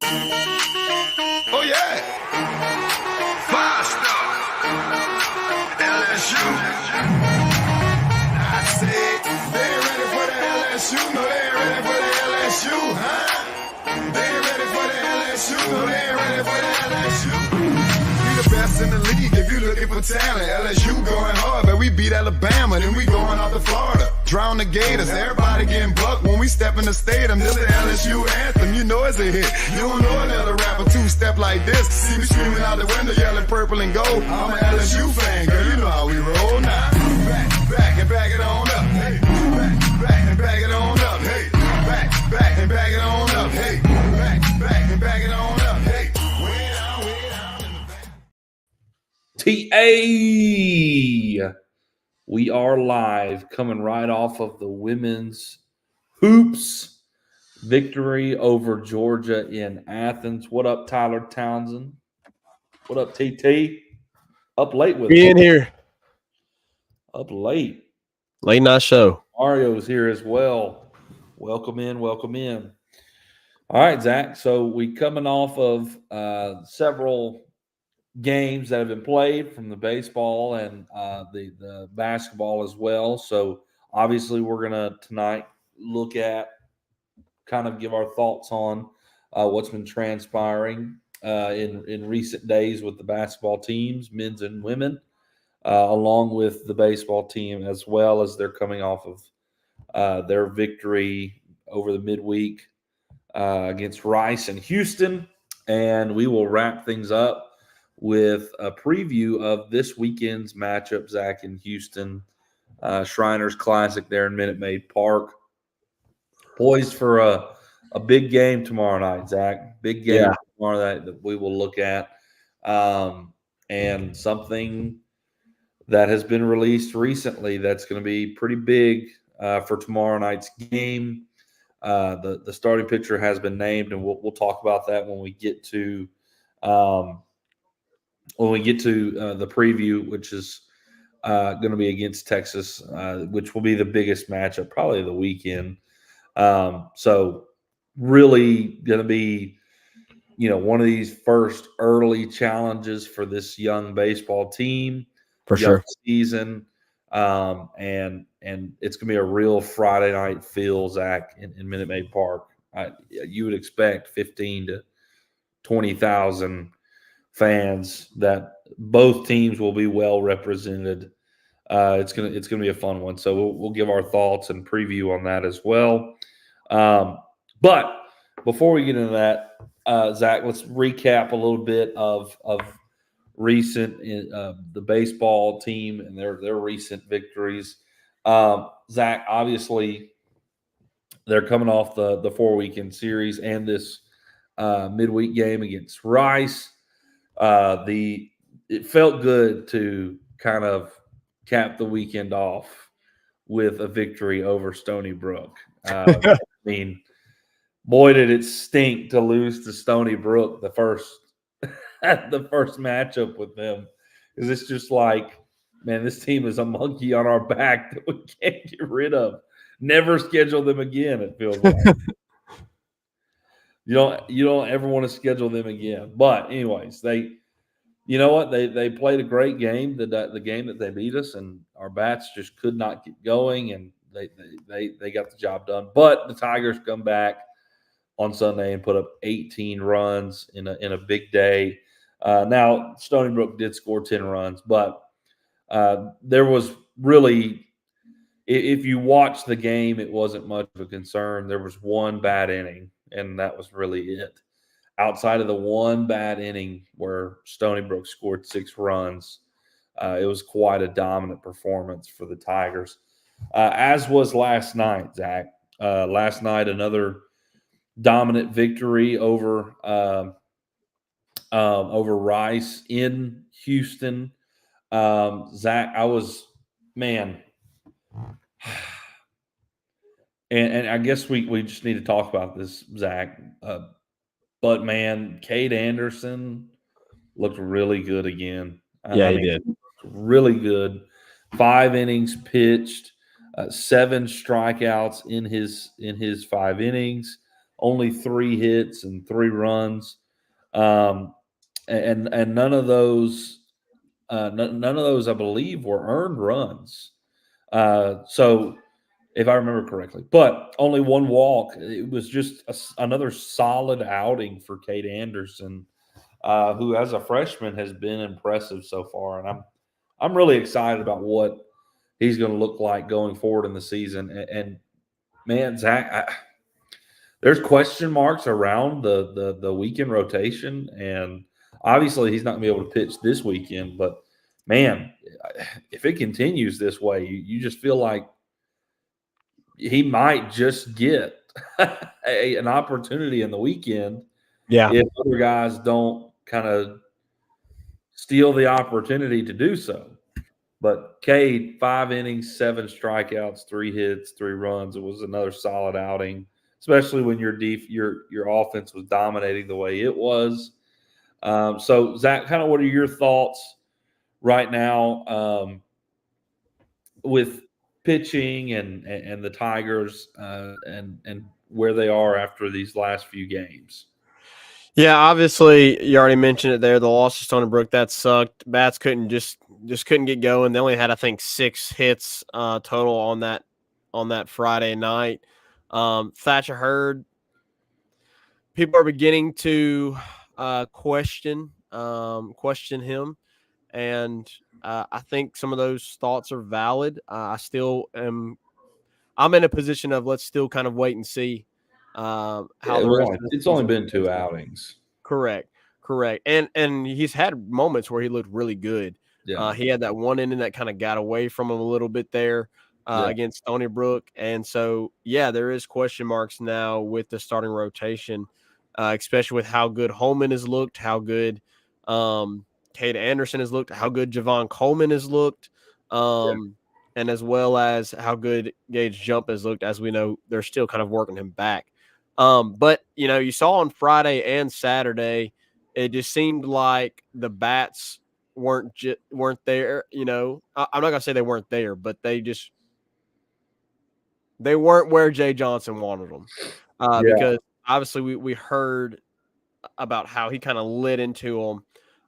Oh, yeah. Five-star. LSU. I said, they ain't ready for the LSU. No, they ain't ready for the LSU, huh? They ain't ready for the LSU. No, they ain't ready for the LSU. We the best in the league if you looking for talent. LSU going hard, but we beat Alabama, then we going out to Florida. Drown the Gators, everybody getting bucked when we step in the stadium. This the LSU anthem, you know it's a hit. You don't know another rapper two-step like this. See me screaming out the window, yelling purple and gold. I'm an LSU fan, girl, you know how we roll now. Back and back it on up, hey. Back and back it on up, hey. Back and back it on up, hey. Back and back it on up, hey. Way down in the back. TA. We are live, coming right off of the women's hoops victory over Georgia in Athens. What up, Tyler Townsend? What up, TT? Up late with Being here. Up late. Late night show. Mario's here as well. Welcome in, welcome in. All right, Zach. So we coming off of several games that have been played from the baseball and the basketball as well. So obviously we're going to tonight look at, kind of give our thoughts on what's been transpiring in recent days with the basketball teams, men's and women, along with the baseball team, as well as they're coming off of their victory over the midweek against Rice in Houston. And we will wrap things up with a preview of this weekend's matchup, Zach, in Houston. Shriners Classic there in Minute Maid Park. Poised for a big game tomorrow night, Zach. Big game tomorrow night that we will look at. And something that has been released recently that's going to be pretty big for tomorrow night's game. The starting pitcher has been named, and we'll talk about that when we get to the preview, which is going to be against Texas, which will be the biggest matchup probably of the weekend. So really going to be, one of these first early challenges for this young baseball team. For sure. Season. And it's going to be a real Friday night feel, Zach, in Minute Maid Park. You would expect 15 to 20,000 fans that both teams will be well represented. It's gonna be a fun one. So we'll give our thoughts and preview on that as well. But before we get into that, Zach, let's recap a little bit of recent the baseball team and their recent victories. Zach, obviously, they're coming off the 4-weekend series and this midweek game against Rice. It felt good to kind of cap the weekend off with a victory over Stony Brook. I mean, boy, did it stink to lose to Stony Brook the first matchup with them. Because it's just like, man, this team is a monkey on our back that we can't get rid of. Never schedule them again, it feels like. You don't ever want to schedule them again. But anyways, they played a great game, the game that they beat us, and our bats just could not get going, and they got the job done. But the Tigers come back on Sunday and put up 18 runs in a big day. Now Stony Brook did score 10 runs, but there was really, if you watch the game, it wasn't much of a concern. There was one bad inning, and that was really it. Outside of the one bad inning where Stony Brook scored 6 runs, it was quite a dominant performance for the Tigers, as was last night, Zach. Last night, another dominant victory over Rice in Houston. Zach, and I guess we just need to talk about this, Zach. But, man, Cade Anderson looked really good again. He did. Really good. 5 innings pitched, 7 strikeouts in his 5 innings, only 3 hits and 3 runs, and none of those I believe were earned runs. So if I remember correctly, but only 1 walk. It was just another solid outing for Cade Anderson, who as a freshman has been impressive so far, and I'm really excited about what he's going to look like going forward in the season. And man, Zach, there's question marks around the weekend rotation, and obviously he's not going to be able to pitch this weekend. But man, if it continues this way, you just feel like he might just get an opportunity in the weekend Yeah. if other guys don't kind of steal the opportunity to do so. But Cade, 5 innings, 7 strikeouts, 3 hits, 3 runs. It was another solid outing, especially when your offense was dominating the way it was. So Zach, kind of what are your thoughts right now with pitching and the Tigers and where they are after these last few games? Yeah, obviously you already mentioned it there. The loss to Stony Brook, that sucked. Bats couldn't just couldn't get going. They only had, I think, 6 hits total on that Friday night. Thatcher Hurd, people are beginning to question him, and I think some of those thoughts are valid. I still am. I'm in a position of let's still kind of wait and see how Yeah, the rest of the it's only season been 2 plays out. outings. Correct. And he's had moments where he looked really good. Yeah, He had that one inning that kind of got away from him a little bit there yeah, against Stony Brook, and so yeah, there is question marks now with the starting rotation, especially with how good Holman has looked, how good Cade Anderson has looked, how good Javon Coleman has looked, and as well as how good Gage Jump has looked. As we know, they're still kind of working him back. But you saw on Friday and Saturday, it just seemed like the bats weren't there. I'm not gonna say they weren't there, but they weren't where Jay Johnson wanted them. yeah, Because obviously we heard about how he kind of lit into them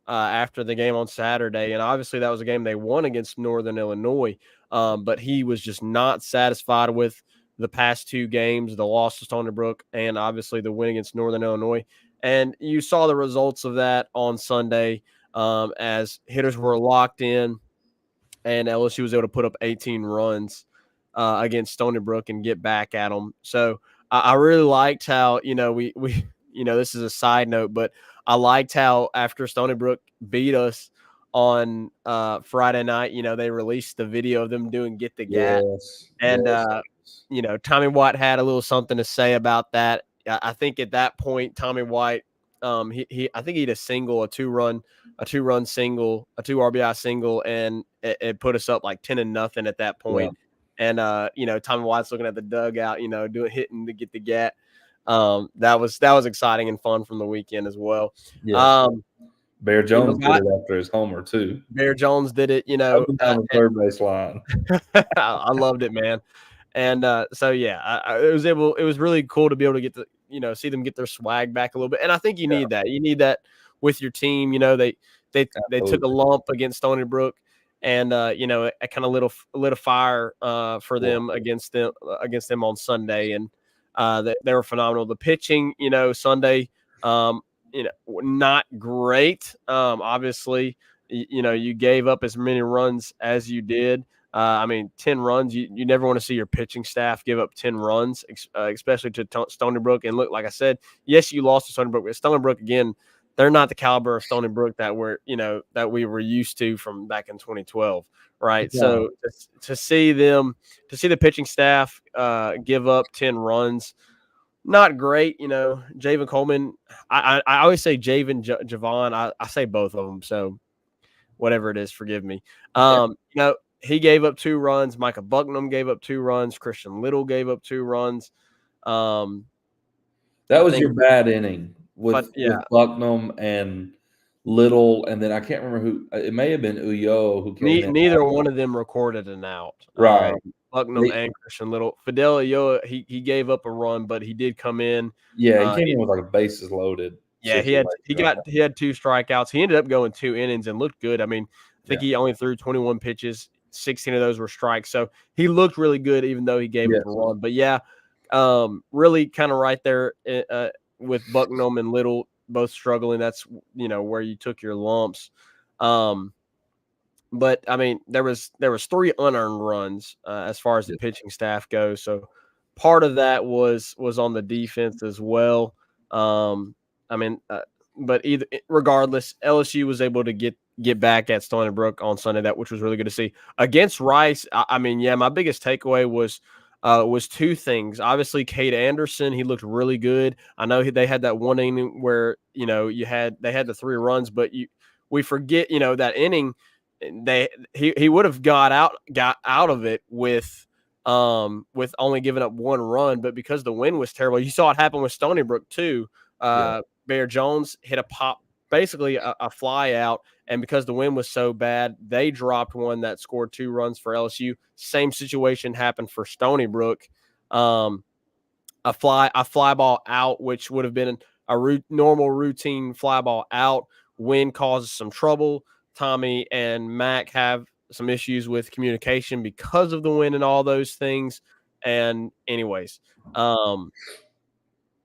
after the game on Saturday, and obviously that was a game they won against Northern Illinois. But he was just not satisfied with the past 2 games, the loss to Stony Brook, and obviously the win against Northern Illinois. And you saw the results of that on Sunday as hitters were locked in, and LSU was able to put up 18 runs against Stony Brook and get back at them. So I really liked how we this is a side note, but I liked how after Stony Brook beat us on Friday night, they released the video of them doing Get the Gat, yes, and yes. Tommy White had a little something to say about that. I think at that point, Tommy White, he I think he had a single, a two run single, a 2 RBI single, and it put us up like 10-0 at that point. And Tommy White's looking at the dugout, hitting to get the Gat. That was exciting and fun from the weekend as well. Yeah. Bear Jones did it after his homer too. Bear Jones did it, Up and down the third base line. I loved it, man. And so yeah, it was really cool to be able to get to see them get their swag back a little bit. And I think you need that. You need that with your team. They took a lump against Stony Brook, and it kind of lit a fire for them against them on Sunday, and they were phenomenal. The pitching, Sunday, not great. Obviously, you gave up as many runs as you did. 10 runs, you never want to see your pitching staff give up 10 runs, especially to Stony Brook. And look, like I said, yes, you lost to Stony Brook, but Stony Brook, again, they're not the caliber of Stony Brook that we were used to from back in 2012, right? Yeah. So to see the pitching staff give up 10 runs, not great. Javon Coleman, I always say Javon. I say both of them, so whatever it is, forgive me. He gave up 2 runs. Micah Bucknam gave up 2 runs. Christian Little gave up 2 runs. That was your bad inning with Bucknam and Little, and then I can't remember who. It may have been Uyo who came in. Neither one of them recorded an out. Right. Bucknam and Christian Little. Fidel Ulloa, he gave up a run, but he did come in. Yeah, he came in with like a bases loaded. Yeah, he had 2 strikeouts. He ended up going 2 innings and looked good. I mean, I think he only threw 21 pitches. 16 of those were strikes. So he looked really good, even though he gave up a run. But yeah, really kind of right there with Bucknam and Little both struggling. That's where you took your lumps. But I mean, there was 3 unearned runs as far as the pitching staff goes. So part of that was on the defense as well. I mean, but regardless, LSU was able to get back at Stony Brook on Sunday, which was really good to see. Against Rice, I mean, yeah, my biggest takeaway was 2 things. Obviously, Cade Anderson, he looked really good. I know they had that one inning where they had the 3 runs, but we forget that inning. He would have got out of it with only giving up 1 run, but because the wind was terrible, you saw it happen with Stony Brook too. Bear Jones hit a pop, basically a fly out, and because the wind was so bad, they dropped one that scored 2 runs for LSU. Same situation happened for Stony Brook. A fly ball out, which would have been a normal routine fly ball out. Wind causes some trouble. Tommy and Mac have some issues with communication because of the wind and all those things. And anyways,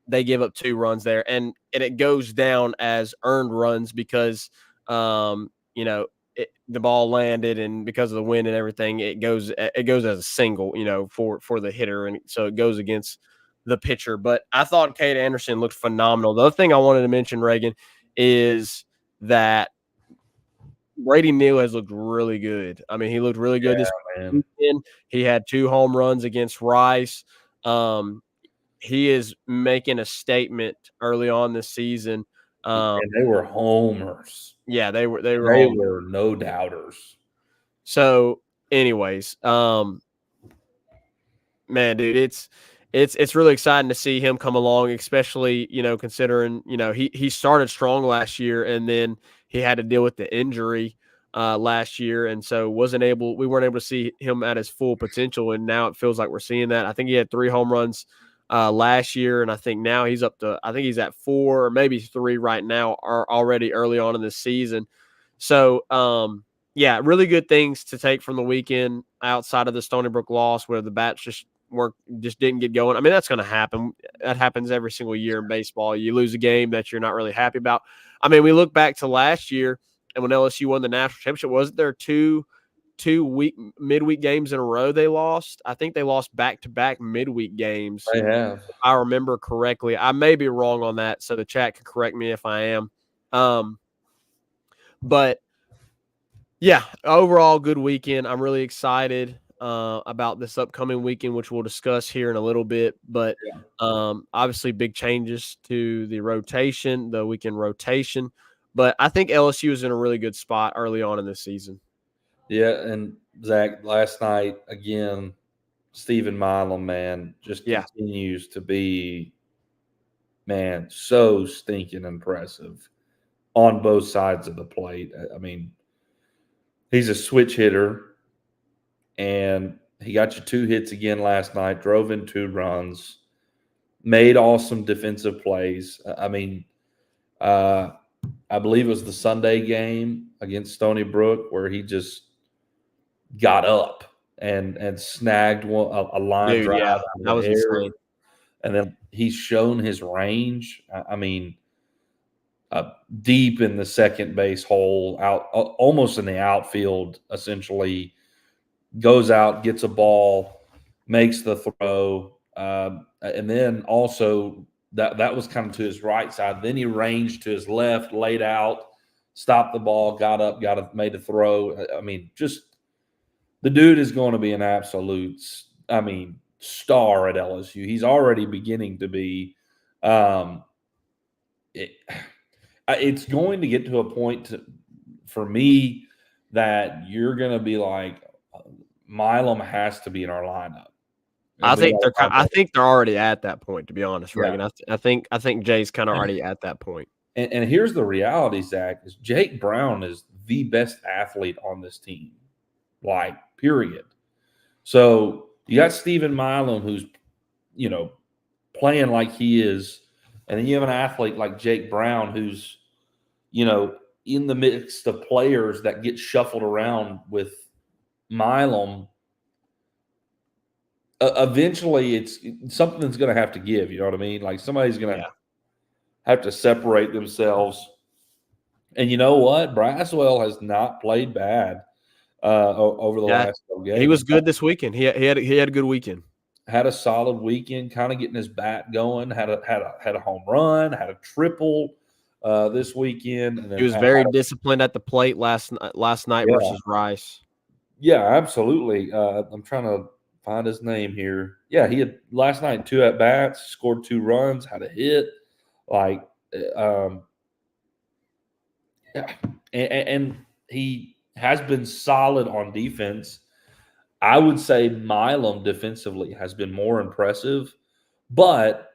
they give up 2 runs there, and it goes down as earned runs because, the ball landed, and because of the wind and everything, it goes as a single, for the hitter, and so it goes against the pitcher. But I thought Cade Anderson looked phenomenal. The other thing I wanted to mention, Reagan, is that Brady Neal has looked really good. I mean, he looked really good this weekend. He had 2 home runs against Rice. He is making a statement early on this season. And they were homers. Yeah, they were no doubters. So, anyways, man, dude, it's really exciting to see him come along, especially, considering, he started strong last year, and then he had to deal with the injury last year, and so we weren't able to see him at his full potential, and now it feels like we're seeing that. I think he had 3 home runs last year, and I think now he's at 4 or maybe 3 right now, are already early on in the season. So, yeah, really good things to take from the weekend outside of the Stony Brook loss, where the bats just didn't get going. I mean, that's going to happen. That happens every single year in baseball. You lose a game that you're not really happy about. I mean, we look back to last year, and when LSU won the national championship, wasn't there 2 midweek games in a row they lost? I think they lost back-to-back midweek games. They have. If I remember correctly. I may be wrong on that, so the chat can correct me if I am. But yeah, overall good weekend. I'm really excited about this upcoming weekend, which we'll discuss here in a little bit. But obviously big changes to the weekend rotation. But I think LSU is in a really good spot early on in this season. Yeah, and Zach, last night, again, Stephen Milam, man, just continues to be, man, so stinking impressive on both sides of the plate. I mean, he's a switch hitter, and he got you 2 hits again last night, drove in 2 runs, made awesome defensive plays. I mean, I believe it was the Sunday game against Stony Brook where he just got up and snagged a line drive. Yeah, that was insane. And then he's shown his range. I mean, deep in the second base hole, out almost in the outfield, essentially, goes out, gets a ball, makes the throw, and then also that was kind of to his right side. Then he ranged to his left, laid out, stopped the ball, got up, made a throw. I mean, just the dude is going to be an absolute, star at LSU. He's already beginning to be. It's going to get to a point for me that you're going to be like, Milam has to be in our lineup. I think they're already at that point, to be honest, Reagan. I think Jay's kind of already at that point. And here's the reality, Zach, is Jake Brown is the best athlete on this team, like, period. So you got Stephen Milam, who's, playing like he is, and then you have an athlete like Jake Brown, who's, in the midst of players that get shuffled around with Milam. Eventually, it's something's going to have to give. You know what I mean? Like, somebody's going to have to separate themselves. And you know what? Braswell has not played bad over the last couple games. He was good this weekend. He had a good weekend. Had a solid weekend, kind of getting his bat going. Had a home run, had a triple this weekend. And then he was very disciplined at the plate last night versus Rice. Yeah, absolutely. I'm trying to find his name here. Yeah, he had last night 2 at bats, scored 2 runs, had a hit. Like, yeah, and he has been solid on defense. I would say Milam defensively has been more impressive, but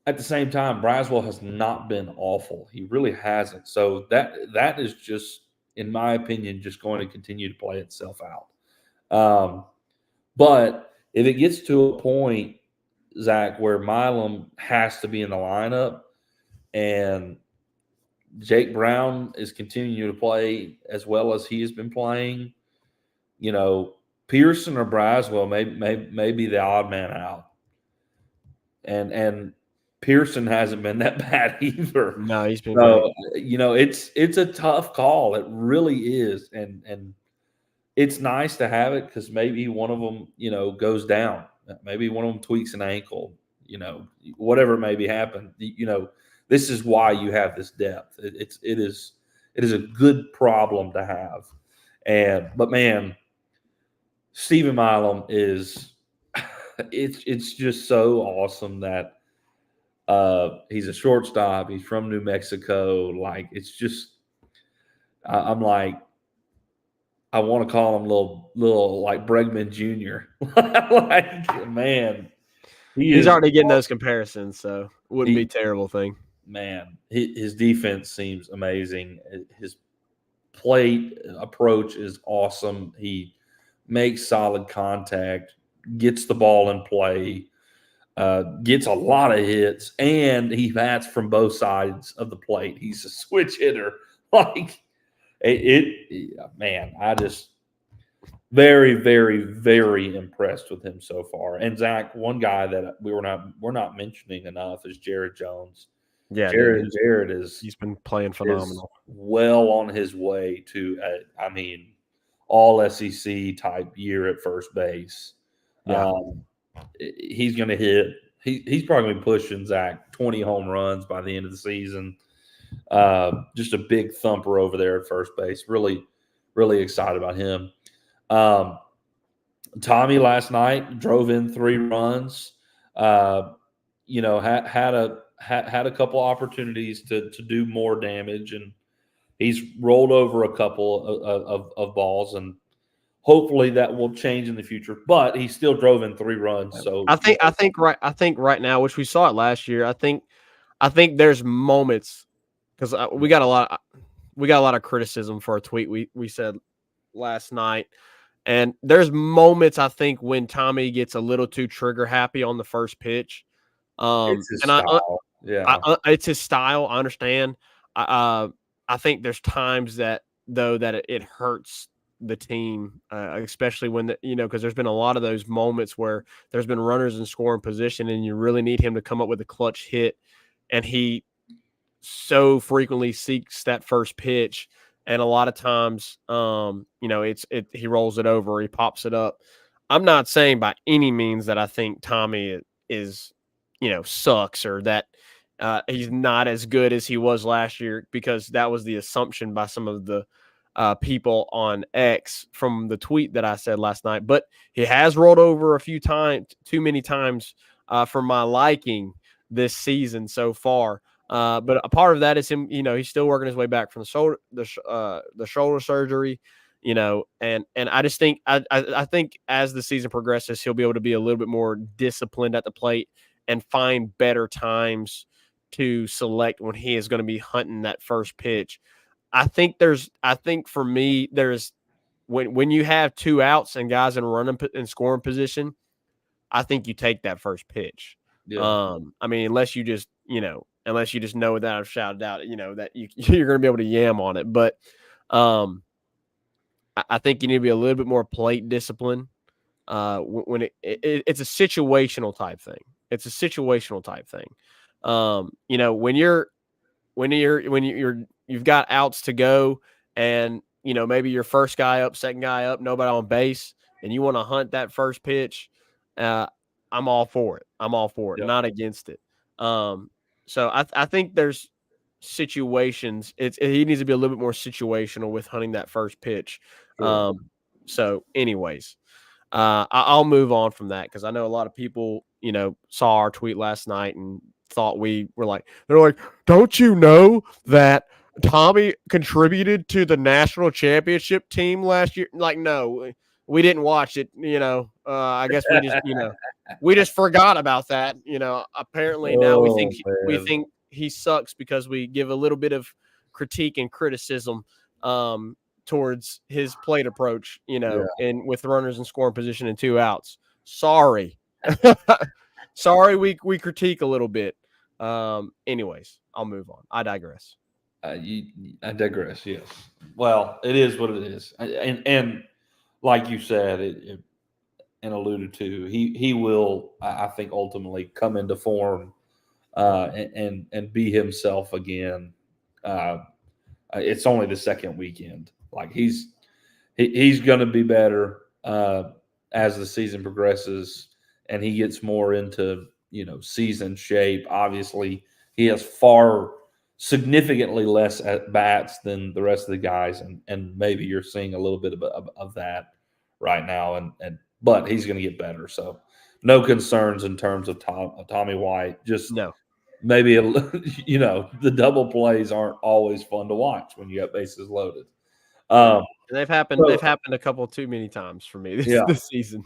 at the same time, Braswell has not been awful. He really hasn't. So that is just, in my opinion, just going to continue to play itself out. But if it gets to a point, Zach, where Milam has to be in the lineup and Jake Brown is continuing to play as well as he has been playing, Pearson or Braswell may be the odd man out. And Pearson hasn't been that bad either. No, he's been great. It's a tough call. It really is. And it's nice to have it because maybe one of them, goes down. Maybe one of them tweaks an ankle, whatever may be happen. This is why you have this depth. It is a good problem to have. But man, Stephen Milam is it's just so awesome that he's a shortstop. He's from New Mexico. Like, it's just I'm like, I want to call him little like Bregman Jr. Like, man, he's already getting those comparisons, so it wouldn't be a terrible thing. Man, his defense seems amazing. His plate approach is awesome. He makes solid contact, gets the ball in play, gets a lot of hits, and he bats from both sides of the plate. He's a switch hitter. Like, man, I just very, very, very impressed with him so far. And Zach, one guy that we're not mentioning enough is Jared Jones. Yeah, Jared he's been playing phenomenal. Well on his way to all SEC type year at first base. Yeah. He's going to hit. He's probably going to be pushing, Zach, 20 home runs by the end of the season. Just a big thumper over there at first base. Really, really excited about him. Tommy last night drove in 3 runs. Had a couple opportunities to do more damage, and he's rolled over a couple of balls, and hopefully that will change in the future. But he still drove in 3 runs. So I think right now, which we saw it last year. I think there's moments because we got a lot of criticism for a tweet we said last night, and there's moments I think when Tommy gets a little too trigger happy on the first pitch. It's his style. It's his style. I understand. I think there's times that it hurts the team, especially when because there's been a lot of those moments where there's been runners in scoring position, and you really need him to come up with a clutch hit, and he so frequently seeks that first pitch, and a lot of times, he rolls it over, he pops it up. I'm not saying by any means that I think Tommy is sucks or that he's not as good as he was last year, because that was the assumption by some of the people on X from the tweet that I said last night. But he has rolled over a few times, too many times for my liking this season so far. But a part of that is him, he's still working his way back from the shoulder surgery, and I just think I think as the season progresses, he'll be able to be a little bit more disciplined at the plate and find better times to select when he is going to be hunting that first pitch. I think for me, there's when you have 2 outs and guys in running and scoring position, I think you take that first pitch. Yeah. I mean, unless you just know without a shout out, that you're going to be able to yam on it. But I think you need to be a little bit more plate discipline. When it's a situational type thing. It's a situational type thing. When you've got outs to go, and maybe your first guy up, second guy up, nobody on base, and you want to hunt that first pitch. I'm all for it. Yep. Not against it. So I think there's situations. He needs to be a little bit more situational with hunting that first pitch. Sure. So anyways, I'll move on from that because I know a lot of people, saw our tweet last night and thought they're like, don't you know that Tommy contributed to the national championship team last year? Like, no, we didn't watch it. I guess we just forgot about that. Apparently now we think he sucks because we give a little bit of critique and criticism towards his plate approach, and with runners in scoring position and 2 outs. Sorry. Sorry, we critique a little bit. Anyways, I'll move on. I digress. I digress. Yes. Well, it is what it is, and like you said, and alluded to, he will, I think, ultimately come into form and be himself again. It's only the second weekend. Like he's going to be better as the season progresses and he gets more into season shape. Obviously, he has significantly less at bats than the rest of the guys, and maybe you're seeing a little bit of that right now. But he's going to get better. So no concerns in terms of Tommy White. Just no. Maybe the double plays aren't always fun to watch when you have bases loaded. They've happened. They've happened a couple too many times for me this season.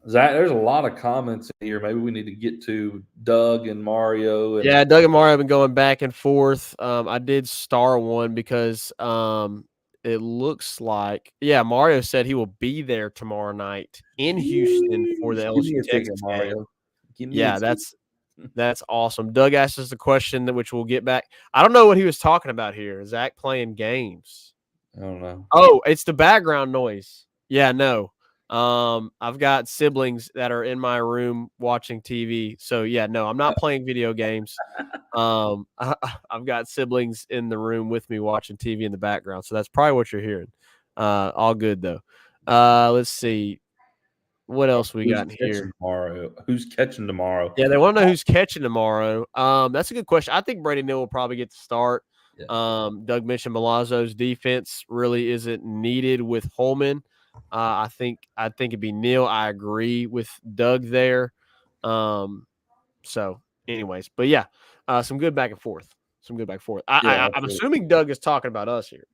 Zach, there's a lot of comments in here. Maybe we need to get to Doug and Mario. Yeah, Doug and Mario have been going back and forth. I did star one because it looks like Mario said he will be there tomorrow night in Houston for the LSU Texas game. Yeah, that's awesome. Doug asked us a question which we'll get back. I don't know what he was talking about here. Zach playing games. I don't know. Oh, it's the background noise. Yeah, no. I've got siblings that are in my room watching TV. So yeah, no, I'm not playing video games. I've got siblings in the room with me watching TV in the background. So that's probably what you're hearing. All good though. Let's see. What else we got here? Tomorrow? Who's catching tomorrow? Yeah, they want to know who's catching tomorrow. That's a good question. I think Brady Neal will probably get to start. Yeah. Doug mentioned Milazzo's defense really isn't needed with Holman. I think it'd be Neal. I agree with Doug there. So, anyways, but yeah, some good back and forth. I'm assuming Doug is talking about us here.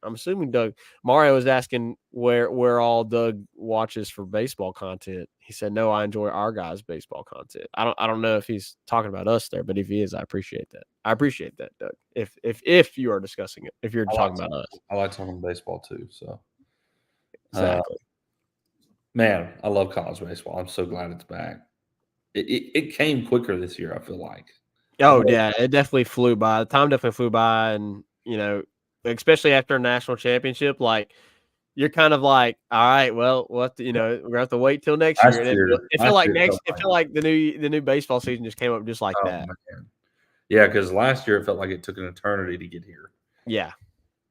I'm assuming Doug. Mario was asking where all Doug watches for baseball content. He said, "No, I enjoy our guys' baseball content." I don't know if he's talking about us there, but if he is, I appreciate that. I appreciate that, Doug. If you are discussing it, if you're talking about us, I like talking baseball too. So exactly, man, I love college baseball. I'm so glad it's back. It came quicker this year. I feel like. Oh yeah, it definitely flew by. The time definitely flew by, and especially after a national championship, like you're kind of like, all right, well, we're gonna have to wait till next year. And it felt like the new baseball season just came up just like that. Man. Yeah, because last year it felt like it took an eternity to get here. Yeah,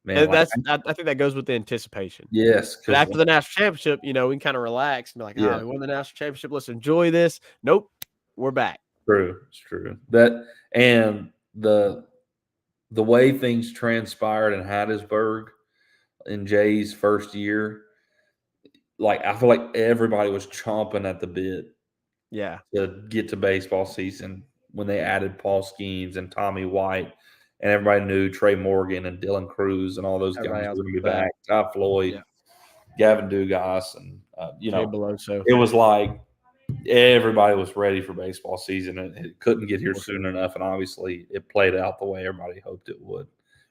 man, I think that goes with the anticipation. Yes, but after the national championship, we can kind of relax and be like, we won the national championship. Let's enjoy this. Nope, we're back. True, it's true. That and the way things transpired in Hattiesburg in Jay's first year, like I feel like everybody was chomping at the bit. Yeah, to get to baseball season when they added Paul Skeens and Tommy White, and everybody knew Trey Morgan and Dylan Cruz and all those guys were going to be back. Ty Floyd, Gavin Dugas, and Jay Beloso. It was like everybody was ready for baseball season, and it couldn't get here soon enough. And obviously, it played out the way everybody hoped it would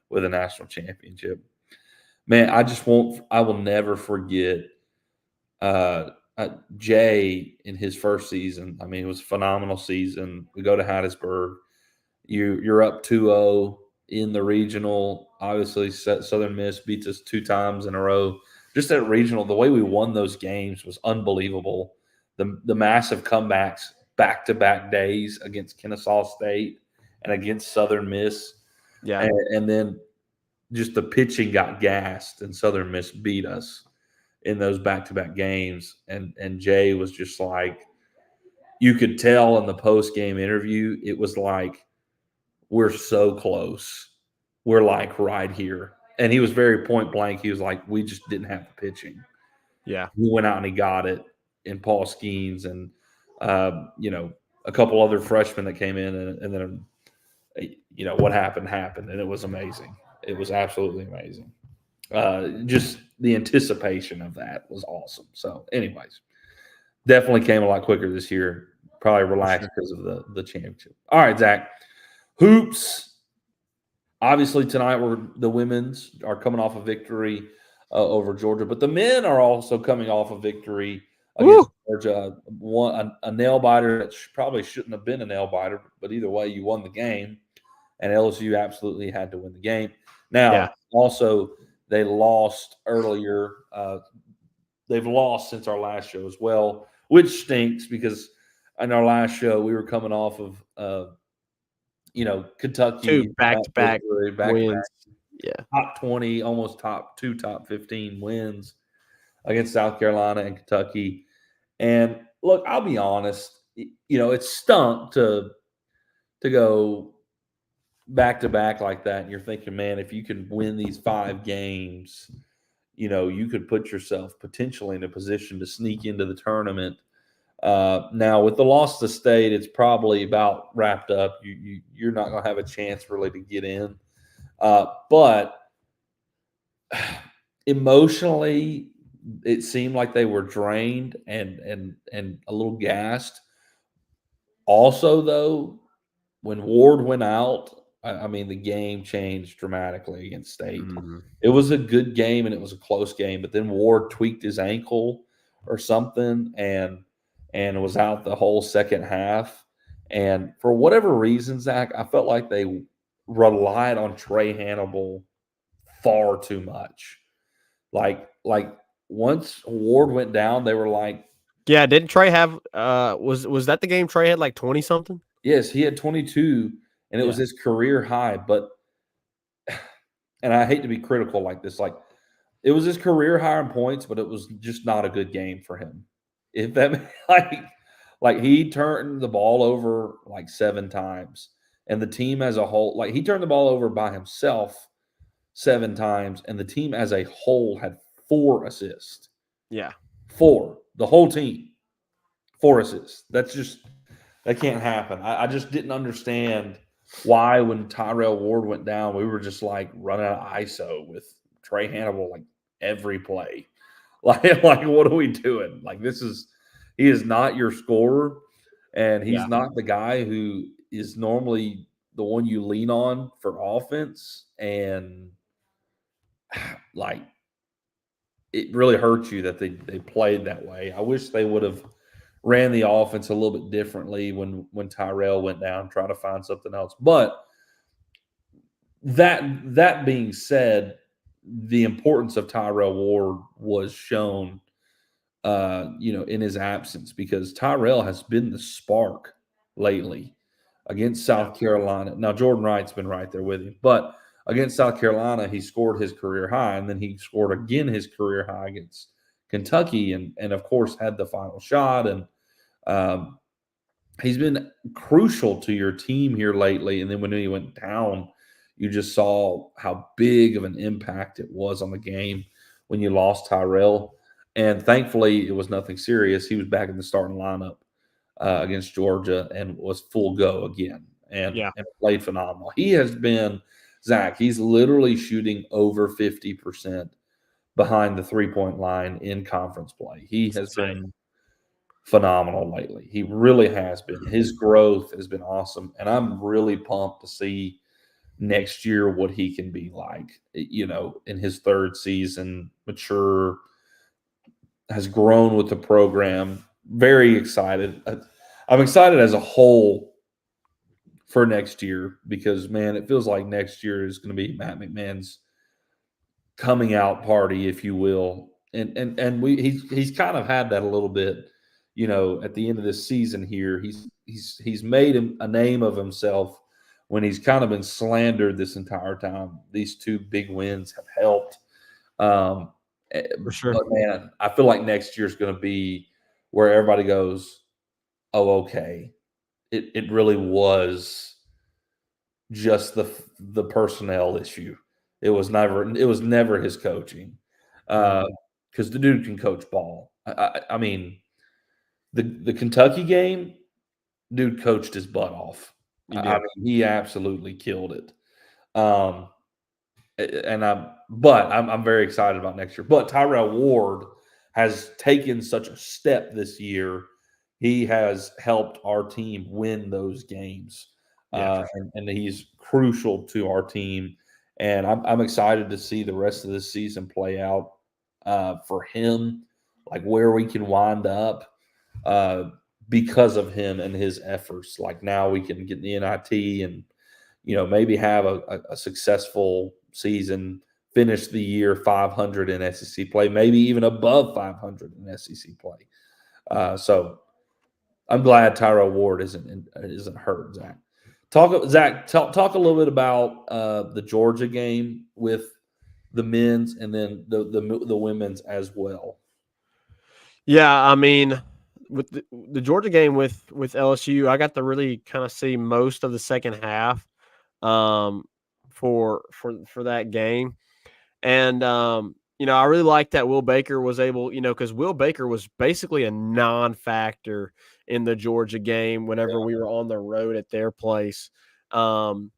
with a national championship. Man, I will never forget Jay in his first season. I mean, it was a phenomenal season. We go to Hattiesburg. You're up 2-0 in the regional. Obviously, Southern Miss beats us 2 times in a row. Just that regional, the way we won those games was unbelievable. The massive comebacks back-to-back days against Kennesaw State and against Southern Miss. Yeah. And then just the pitching got gassed, and Southern Miss beat us in those back-to-back games. And Jay was just like, you could tell in the post-game interview, it was like, we're so close. We're like right here. And he was very point blank. He was like, we just didn't have the pitching. Yeah. He went out and he got it in Paul Skeens and, a couple other freshmen that came in. And then, what happened. And it was amazing. It was absolutely amazing. Just the anticipation of that was awesome. So, anyways, definitely came a lot quicker this year. Probably relaxed because of the championship. All right, Zach. Hoops. Obviously, tonight the women's are coming off a victory over Georgia, but the men are also coming off a victory against Georgia. A nail biter that probably shouldn't have been a nail biter, but either way, you won the game, and LSU absolutely had to win the game. Now, also, they lost earlier. They've lost since our last show as well, which stinks because in our last show we were coming off of Kentucky 2 back-to-back wins. Yeah. Top 20, almost top 15 wins against South Carolina and Kentucky. And look, I'll be honest, it stunk to go back-to-back like that. And you're thinking, man, if you can win these 5 games, you could put yourself potentially in a position to sneak into the tournament. Now, with the loss to State, it's probably about wrapped up. You're not going to have a chance really to get in. But emotionally, it seemed like they were drained and a little gassed. Also, though, when Ward went out, I mean, the game changed dramatically against State. Mm-hmm. It was a good game and it was a close game, but then Ward tweaked his ankle or something and was out the whole second half. And for whatever reason, Zach, I felt like they relied on Trey Hannibal far too much. Like once Ward went down, they were like, yeah, didn't Trey have was that the game Trey had like 20 something? Yes, he had 22 and it was his career high, but and I hate to be critical like this, like it was his career high in points, but it was just not a good game for him. If that like he turned the ball over like 7 times, and the team as a whole, like he turned the ball over by himself 7 times, and the team as a whole had 4 assists. Yeah, 4. The whole team, 4 assists. That can't happen. I just didn't understand why when Tyrell Ward went down, we were just like running out of ISO with Trey Hannibal like every play. Like what are we doing? Like he is not your scorer, and he's not the guy who is normally the one you lean on for offense. And like it really hurts you that they played that way. I wish they would have ran the offense a little bit differently when Tyrell went down, try to find something else. But that being said, the importance of Tyrell Ward was shown, in his absence, because Tyrell has been the spark lately against South Carolina. Now, Jordan Wright's been right there with him, but against South Carolina, he scored his career high, and then he scored again his career high against Kentucky, and of course had the final shot. And he's been crucial to your team here lately. And then when he went down, you just saw how big of an impact it was on the game when you lost Tyrell. And thankfully, it was nothing serious. He was back in the starting lineup against Georgia and was full go again and played phenomenal. He has been, Zach, he's literally shooting over 50% behind the 3-point line in conference play. He has been phenomenal lately. He really has been. His growth has been awesome, and I'm really pumped to see next year what he can be like. In his third season, mature, has grown with the program. Very excited. I'm excited as a whole for next year because man, it feels like next year is going to be Matt McMahon's coming out party, if you will. And he's kind of had that a little bit, at the end of this season here. He's made a name of himself when he's kind of been slandered this entire time. These two big wins have helped. For sure. But man, I feel like next year's going to be where everybody goes, "Oh, okay, it really was just the personnel issue. It was never his coaching, because the dude can coach ball. I mean, the Kentucky game, dude coached his butt off. You I did. mean, he absolutely killed it. Um, but I'm very excited about next year. But Tyrell Ward has taken such a step this year. He has helped our team win those games, Yeah, for sure. and he's crucial to our team. And I'm excited to see the rest of this season play out for him, like where we can wind up uh, because of him and his efforts. Like now we can get the NIT and maybe have a successful season, finish the year 500 in SEC play, maybe even above 500 in SEC play. So I'm glad Tyrell Ward isn't hurt. Talk a little bit about the Georgia game with the men's and then the women's as well. Yeah, I mean, with the Georgia game with LSU, I got to really kind of see most of the second half um, for that game. And I really like that Will Baker was able, because Will Baker was basically a non-factor in the Georgia game whenever we were on the road at their place. Um,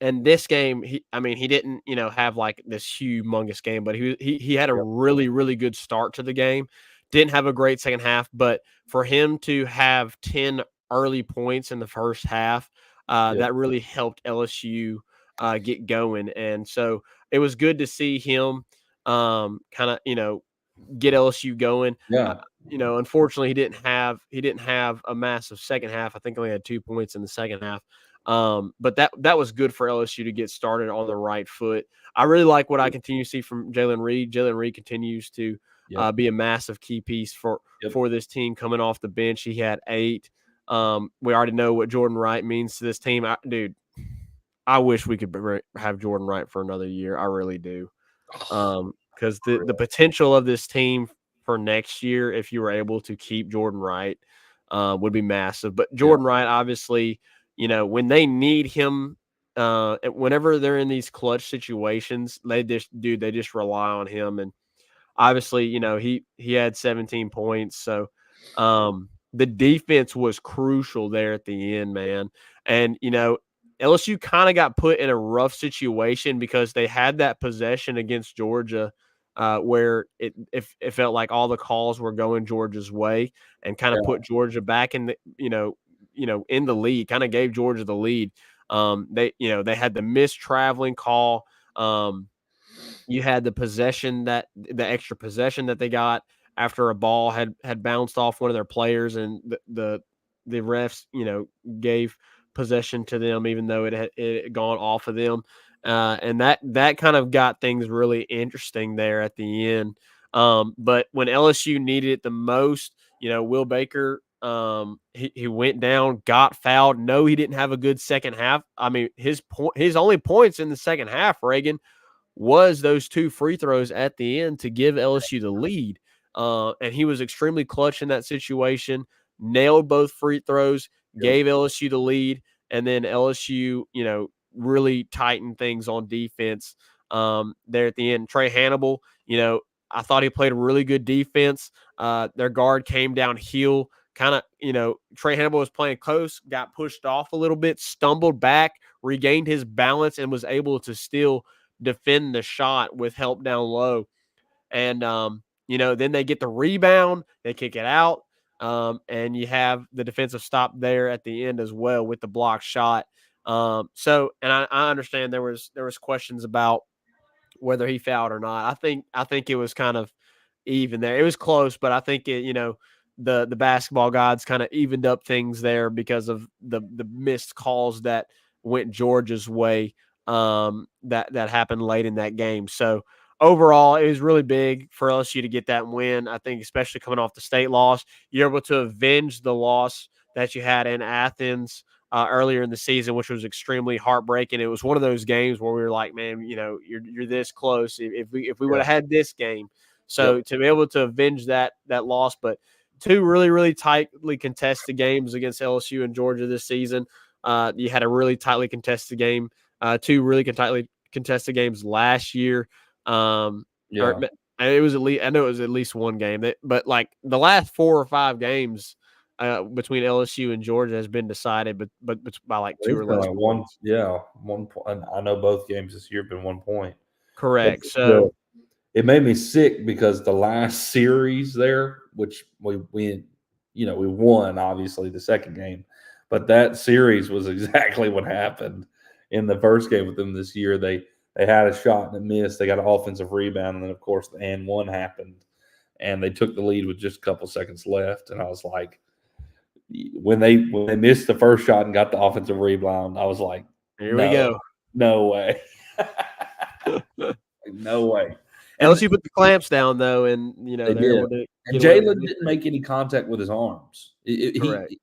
and this game, he didn't, have like this humongous game, but he had a really, really good start to the game. Didn't have a great second half, but for him to have 10 early points in the first half, Yep. that really helped LSU get going. And so it was good to see him kind of, get LSU going. Uh, Yeah. Unfortunately, he didn't have a massive second half. I think only had 2 points in the second half. But that was good for LSU to get started on the right foot. I really like what I continue to see from Jalen Reed. Jalen Reed continues to Yep. be a massive key piece for Yep. this team coming off the bench. He had 8. We already know what Jordan Wright means to this team. Dude, I wish we could have Jordan Wright for another year. I really do. Because the potential of this team for next year, if you were able to keep Jordan Wright, would be massive. But Yeah. Jordan Wright, obviously, when they need him, whenever they're in these clutch situations, they just rely on him. And obviously, he had 17 points. So the defense was crucial there at the end, man. And, LSU kind of got put in a rough situation because they had that possession against Georgia where it felt like all the calls were going Georgia's way and kind of Yeah. put Georgia back in the, in the lead, kind of gave Georgia the lead. They had the missed traveling call. You had the extra possession that they got after a ball had bounced off one of their players, and the refs, gave possession to them, even though it had gone off of them. And that kind of got things really interesting there at the end. But when LSU needed it the most, Will Baker, he went down, got fouled. No, he didn't have a good second half. I mean, his only points in the second half, Reagan, was those 2 free throws at the end to give LSU the lead. And he was extremely clutch in that situation, nailed both free throws, gave LSU the lead, and then LSU, really tightened things on defense there at the end. Trey Hannibal, I thought he played a really good defense. Their guard came down heel, kind of, Trey Hannibal was playing close, got pushed off a little bit, stumbled back, regained his balance, and was able to still defend the shot with help down low. And, then they get the rebound, they kick it out. and you have the defensive stop there at the end as well with the block shot. And I understand there was questions about whether he fouled or not. I think it was kind of even there. It was close, but I think the basketball gods kind of evened up things there because of the missed calls that went Georgia's way, that happened late in that game. So overall, it was really big for LSU to get that win. I think especially coming off the state loss, you're able to avenge the loss that you had in Athens earlier in the season, which was extremely heartbreaking. It was one of those games where we were like, man, you're this close. If we would have had this game, so to be able to avenge that loss, but two really, really tightly contested games against LSU and Georgia this season. You had a really tightly contested game, two really tightly contested games last year. It was at least, I know it was at least one game, but like the last 4 or 5 games between LSU and Georgia has been decided, but by like 2 or less. Like 1 point. I know both games this year have been 1 point. Correct. So it made me sick because the last series there, which we won obviously the second game, but that series was exactly what happened in the first game with them this year. They had a shot and it missed. They got an offensive rebound, and then of course the and one happened, and they took the lead with just a couple seconds left. And I was like, when they missed the first shot and got the offensive rebound, I was like, here we go. No way. No way. LSU put the clamps down though, and they did. And Jalen didn't make any contact with his arms. Correct.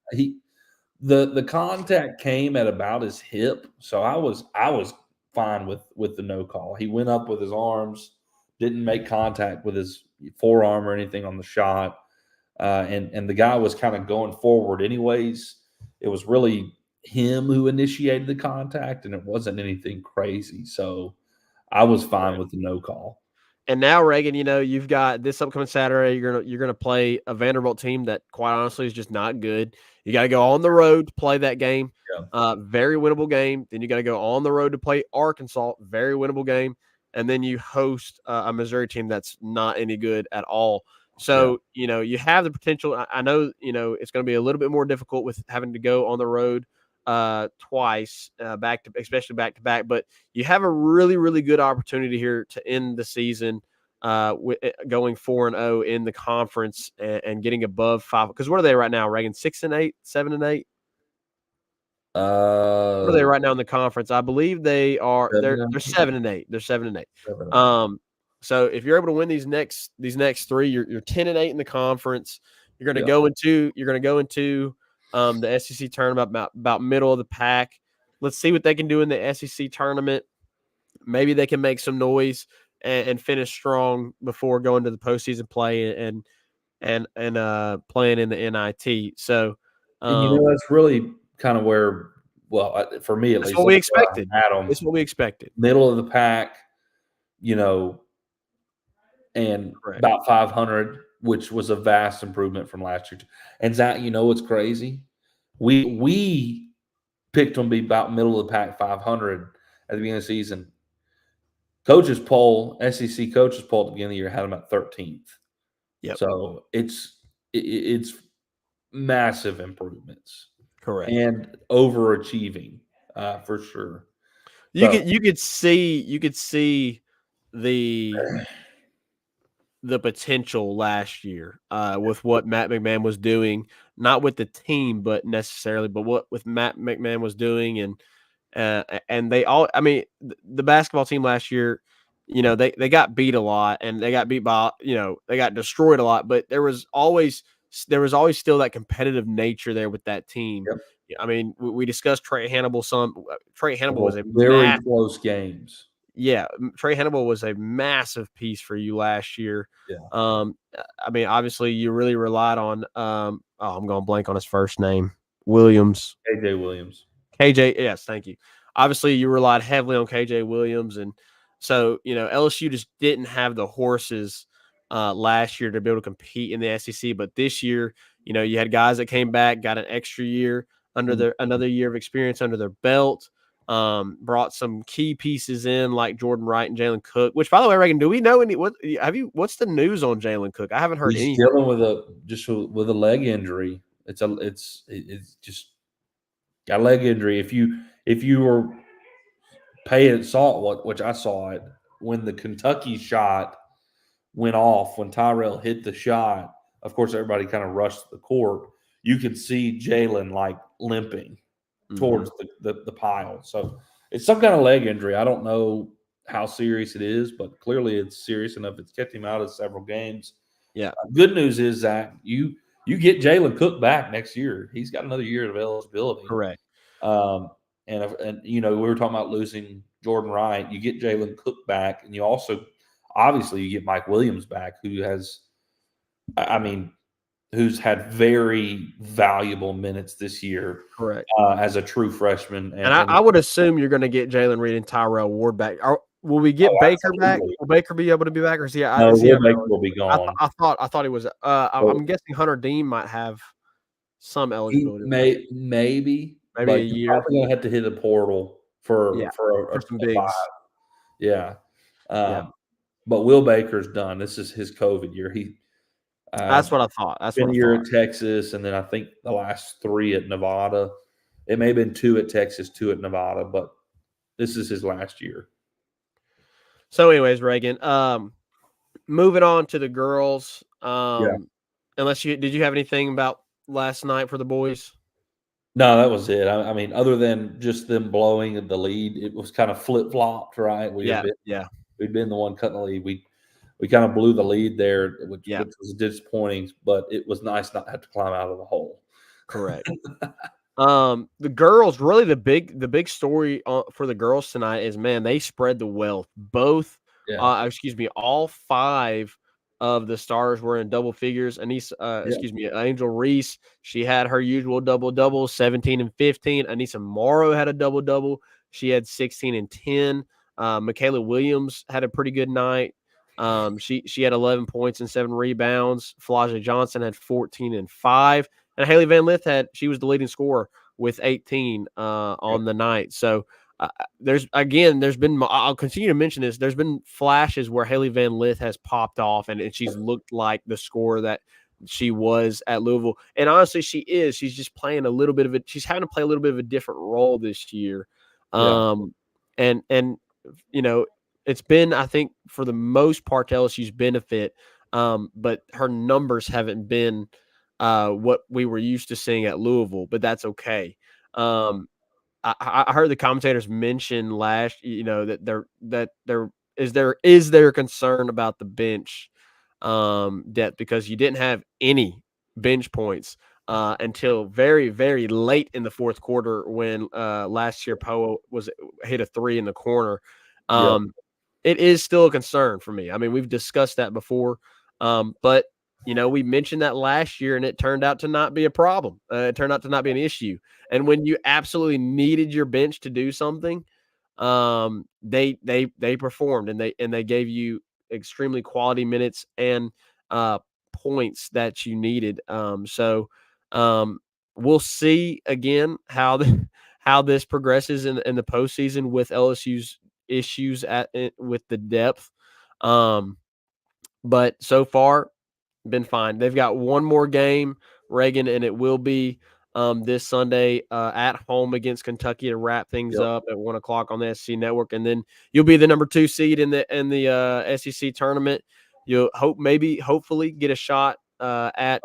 The contact came at about his hip, so I was fine with the no call. He went up with his arms, didn't make contact with his forearm or anything on the shot, and the guy was kind of going forward anyways. It was really him who initiated the contact, and it wasn't anything crazy. So I was fine with the no call. And now, Reagan, you've got this upcoming Saturday. You're gonna play a Vanderbilt team that, quite honestly, is just not good. You got to go on the road to play that game. Yeah. Very winnable game. Then you got to go on the road to play Arkansas. Very winnable game. And then you host a Missouri team that's not any good at all. So you have the potential. I know it's going to be a little bit more difficult with having to go on the road twice, especially back to back. But you have a really, really good opportunity here to end the season going 4-0 in the conference and getting above 5. Because what are they right now, Reagan? 6-8, 7-8. What are they right now in the conference? I believe they are. They're 7-8. They're 7-8. So if you're able to win these next 3, you're 10-8 in the conference. You're going to go into the SEC tournament about middle of the pack. Let's see what they can do in the SEC tournament. Maybe they can make some noise and finish strong before going to the postseason play and playing in the NIT. So that's really kind of where, for me at least, what we expected. It's what we expected. Middle of the pack, and Correct. About 500, which was a vast improvement from last year. And Zach, what's crazy? We picked them to be about middle of the pack, 500 at the beginning of the season. Coaches poll, SEC coaches poll at the beginning of the year had them at 13th. Yep. So it's massive improvements. Correct. And overachieving for sure. You could see the potential last year with what Matt McMahon was doing, not with the team, but what with Matt McMahon was doing, and they all. I mean, the basketball team last year, they got beat a lot, and they got beat by, they got destroyed a lot, but there was always still that competitive nature there with that team. Yep. I mean, we discussed Trey Hannibal some. Trey Hannibal was a very close games. Yeah, Trey Hannibal was a massive piece for you last year. Yeah. I mean, obviously, you really relied on. I'm going to blank on his first name. Williams. KJ Williams. KJ, yes, thank you. Obviously, you relied heavily on KJ Williams, and so LSU just didn't have the horses last year to be able to compete in the SEC. But this year, you had guys that came back, got an extra year under another year of experience under their belt. Brought some key pieces in like Jordan Wright and Jalen Cook. Which, by the way, Reagan, do we know any? What's the news on Jalen Cook? I haven't heard He's anything. dealing with a leg injury. It's just got a leg injury. If you were saw it, which I saw it when the Kentucky shot went off, when Tyrell hit the shot. Of course, everybody kind of rushed the court. You could see Jalen like limping towards the pile. So it's some kind of leg injury. I don't know how serious it is, but clearly it's serious enough. It's kept him out of several games. Yeah. Good news is, Zach, you get Jalen Cook back next year. He's got another year of eligibility. Correct. And we were talking about losing Jordan Wright. You get Jalen Cook back, and you also obviously you get Mike Williams back, who's had very valuable minutes this year. Correct. As a true freshman. And I would assume you're going to get Jalen Reed and Tyrell Ward back. Will we get Baker back? Will Baker be able to be back, or is he? No, Baker will be gone. I thought he was. I'm guessing Hunter Dean might have some eligibility. Maybe a year. You're probably going to have to hit a portal for some bigs. Yeah. But Will Baker's done. This is his COVID year. That's what I thought. That's been what a year at Texas, and then I think the last 3 at Nevada. It may have been 2 at Texas, 2 at Nevada, but this is his last year. So, anyways, Reagan, moving on to the girls. Unless did you have anything about last night for the boys? No, that was it. I mean, other than just them blowing the lead, it was kind of flip flopped, right? We'd been the one cutting the lead. We kind of blew the lead there, which was disappointing, but it was nice not to have to climb out of the hole. Correct. The girls, really the big story for the girls tonight is, man, they spread the wealth. All 5 of the stars were in double figures. Angel Reese, she had her usual double-double, 17 and 15. Anissa Morrow had a double-double. She had 16 and 10. Michaela Williams had a pretty good night. She had 11 points and 7 rebounds. Falaja Johnson had 14 and 5. And Haley Van Lith she was the leading scorer with 18 on the night. So there's been, I'll continue to mention this, there's been flashes where Haley Van Lith has popped off and she's looked like the scorer that she was at Louisville. And honestly, she's just playing a little bit of it. She's having to play a little bit of a different role this year. It's been, I think, for the most part, to LSU's benefit, but her numbers haven't been what we were used to seeing at Louisville, but that's okay. I heard the commentators mention that there is concern about the bench depth, because you didn't have any bench points until very, very late in the fourth quarter when last year Poa hit a 3 in the corner. It is still a concern for me. I mean, we've discussed that before, but we mentioned that last year, and it turned out to not be a problem. It turned out to not be an issue. And when you absolutely needed your bench to do something, they performed, and they gave you extremely quality minutes and points that you needed. So we'll see again how this progresses in the postseason with LSU's issues with the depth. But so far, been fine. They've got one more game, Reagan, and it will be this Sunday at home against Kentucky to wrap things up at 1:00 on the SEC Network, and then you'll be the number 2 seed in the SEC tournament. You'll hopefully get a shot at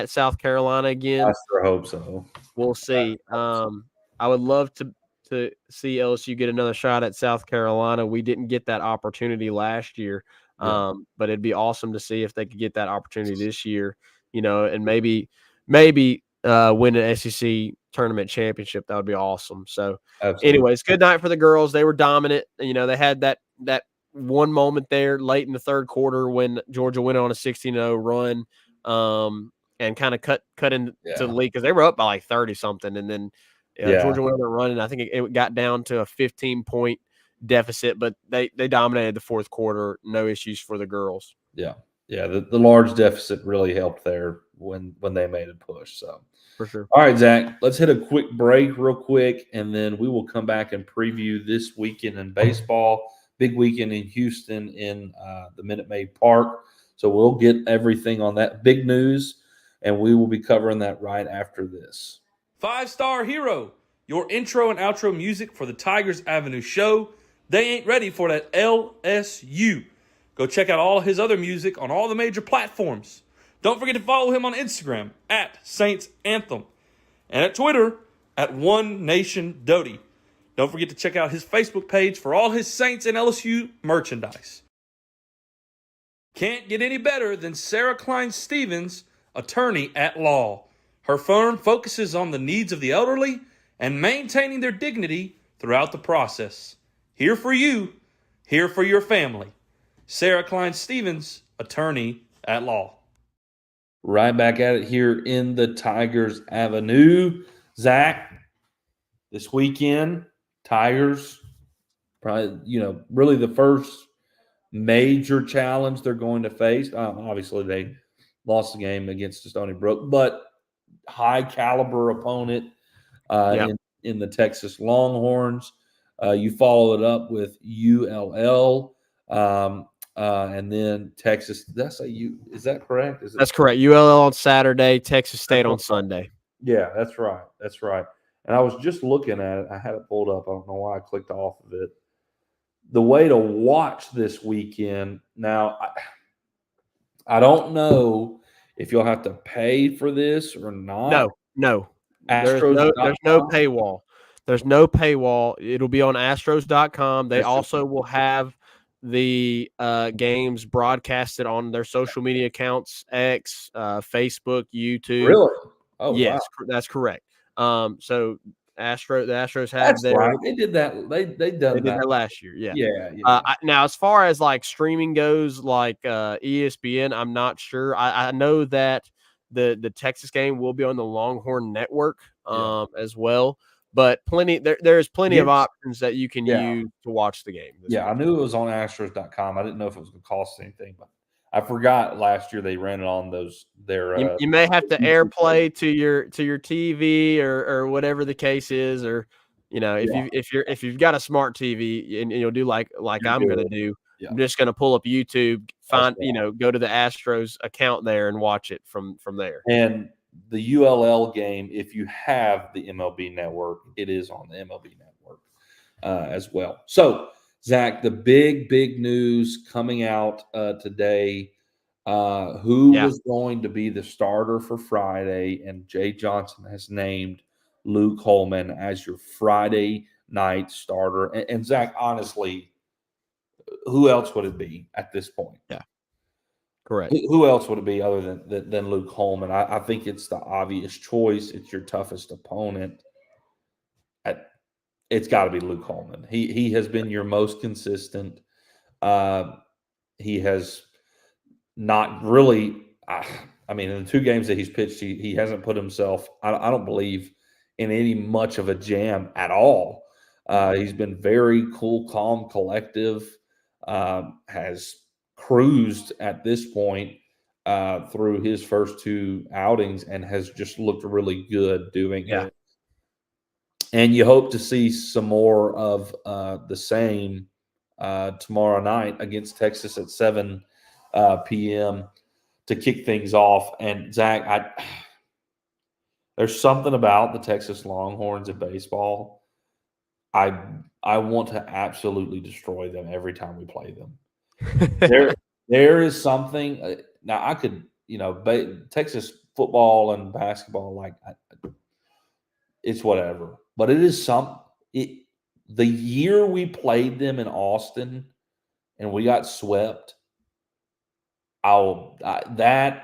South Carolina again. I sure hope so. We'll see. I would love to see LSU get another shot at South Carolina. We didn't get that opportunity last year. But it'd be awesome to see if they could get that opportunity this year, and maybe win an SEC tournament championship. That would be awesome. So anyways, good night for the girls. They were dominant. They had that one moment there late in the third quarter when Georgia went on a 16-0 run and kind of cut into the lead, because they were up by like 30 something. And then Georgia went on a run, and I think it got down to a 15-point deficit, but they dominated the fourth quarter. No issues for the girls. The large deficit really helped there when they made a push. So For sure. All right, Zach, let's hit a quick break real quick, and then we will come back and preview this weekend in baseball. Big weekend in Houston in the Minute Maid Park. So we'll get everything on that big news, and we will be covering that right after this. 5-Star Hero, your intro and outro music for the Tigers Avenue show. They ain't ready for that LSU. Go check out all his other music on all the major platforms. Don't forget to follow him on Instagram at Saints Anthem and at Twitter at One Nation Doty. Don't forget to check out his Facebook page for all his Saints and LSU merchandise. Can't get any better than Sarah Klein Stevens, attorney at law. Her firm focuses on the needs of the elderly and maintaining their dignity throughout the process. Here for you, here for your family. Sarah Klein Stevens, attorney at law. Right back at it here in the Tigers Avenue. Zach, this weekend, Tigers, probably, really the first major challenge they're going to face. Obviously, they lost the game against Stony Brook, but high caliber opponent in the Texas Longhorns. You follow it up with ULL, and then Texas. Did I say you? Is that correct? That's correct. ULL on Saturday, Texas State on Sunday. Yeah, that's right. That's right. And I was just looking at it. I had it pulled up. I don't know why I clicked off of it. The way to watch this weekend. Now, I don't know if you'll have to pay for this or not. No. There's no paywall. There's no paywall. It'll be on Astros.com. They also will have the games broadcasted on their social media accounts, X, Facebook, YouTube. Really? Oh, yes, wow. That's correct. So the Astros have their. Right. They did that. They did that last year. Yeah. Yeah. Now, as far as like streaming goes, like ESPN, I'm not sure. I know that the Texas game will be on the Longhorn Network as well. But there's plenty of options that you can use to watch the game. I knew it was on Astros.com. I didn't know if it was going to cost anything, but I forgot last year they ran it on their. You may have to AirPlay to your TV or whatever the case is, or if you've got a smart TV and you'll do like I'm going to do. Yeah. I'm just going to pull up YouTube, go to the Astros account there and watch it from there. And the ULL game, if you have the MLB network, it is on the MLB network as well. So, Zach, the big news coming out today, who was going to be the starter for Friday, and Jay Johnson has named Luke Holman as your Friday night starter. And Zach, honestly, who else would it be at this point? Yeah. Correct. Who else would it be other than Luke Holman? I think it's the obvious choice. It's your toughest opponent. It's got to be Luke Holman. He has been your most consistent. He has not really. In the two games that he's pitched, he hasn't put himself. I don't believe in any much of a jam at all. He's been very cool, calm, collective. Has cruised at this point through his first two outings and has just looked really good doing it. And you hope to see some more of the same tomorrow night against Texas at 7 p.m. to kick things off. And Zach, there's something about the Texas Longhorns in baseball. I want to absolutely destroy them every time we play them. There is something. Now I could, Texas football and basketball, it's whatever. But it is the year we played them in Austin and we got swept. That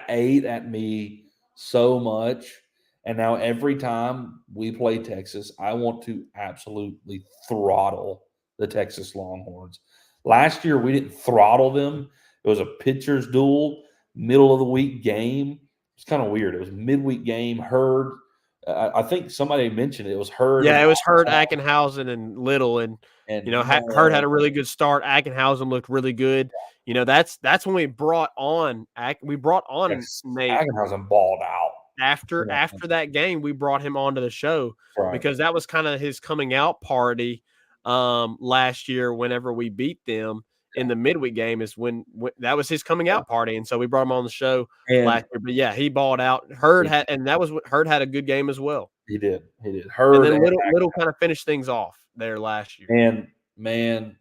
ate at me so much. And now every time we play Texas, I want to absolutely throttle the Texas Longhorns. Last year, we didn't throttle them. It was a pitcher's duel, middle of the week game. It's kind of weird. It was a midweek game. Hurd, I think somebody mentioned it was Hurd. Yeah, it was Hurd, Ackenhausen, and Little. And Hurd had a really good start. Ackenhausen looked really good. That's when we brought on Nate. Ackenhausen balled out. after that game, we brought him onto the show because that was kind of his coming out party last year. Whenever we beat them in the midweek game, is when that was his coming out party, and so we brought him on the show last year. But yeah, he balled out. Hurd had a good game as well. He did. Hurd, and then little kind of finished things off there last year. And man,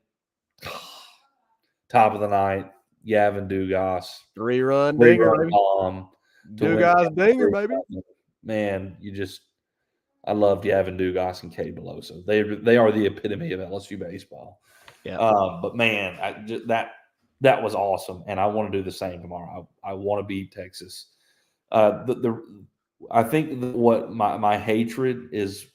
top of the ninth, Gavin Dugas, 3-run dinger, baby. Bomb. Dugas dinger, baby. Man, I love Gavin Dugas and Cade Beloso. They are the epitome of LSU baseball. Yeah. But man, that was awesome, and I want to do the same tomorrow. I want to beat Texas. I think what my hatred is